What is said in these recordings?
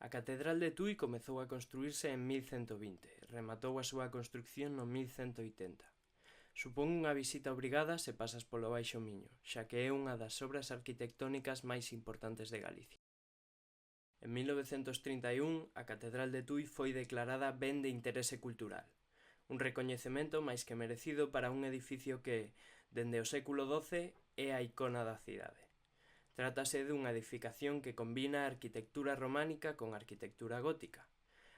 A Catedral de Tui comezou a construírse en 1120 e rematou a súa construcción no 1180. Supón unha visita obrigada se pasas polo Baixo Miño, xa que é unha das obras arquitectónicas máis importantes de Galicia. En 1931, a Catedral de Tui foi declarada Ben de Interese Cultural, un recoñecemento máis que merecido para un edificio que, dende o século XII, é a icona da cidade. Trátase dunha edificación que combina a arquitectura románica con a arquitectura gótica.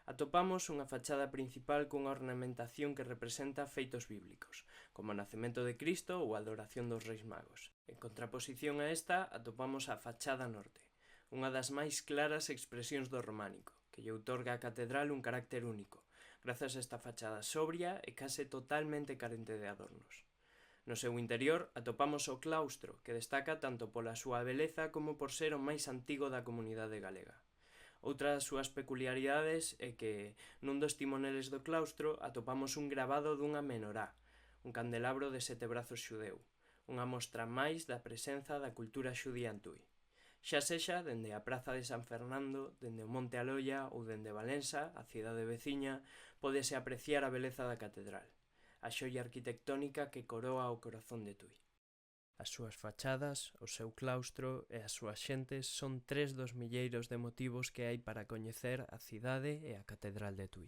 Atopamos unha fachada principal cunha ornamentación que representa feitos bíblicos, como o nacemento de Cristo ou a adoración dos Reis Magos. En contraposición a esta, atopamos a fachada norte, unha das máis claras expresións do románico, que lle outorga á catedral un carácter único, grazas a esta fachada sobria e case totalmente carente de adornos. No seu interior atopamos o claustro, que destaca tanto pola súa beleza como por ser o máis antigo da comunidade galega. Outra das súas peculiaridades é que, nun dos timoneles do claustro, atopamos un gravado dunha menorá, un candelabro de 7 brazos xudeu, unha mostra máis da presenza da cultura xudía en Tui. Xa sexa dende a praza de San Fernando, dende o Monte Aloia ou dende Valensa, a cidade veciña, pódese apreciar a beleza da catedral, a xoia arquitectónica que coroa o corazón de Tui. As súas fachadas, o seu claustro e as súas xentes son tres dos milleiros de motivos que hai para coñecer a cidade e a Catedral de Tui.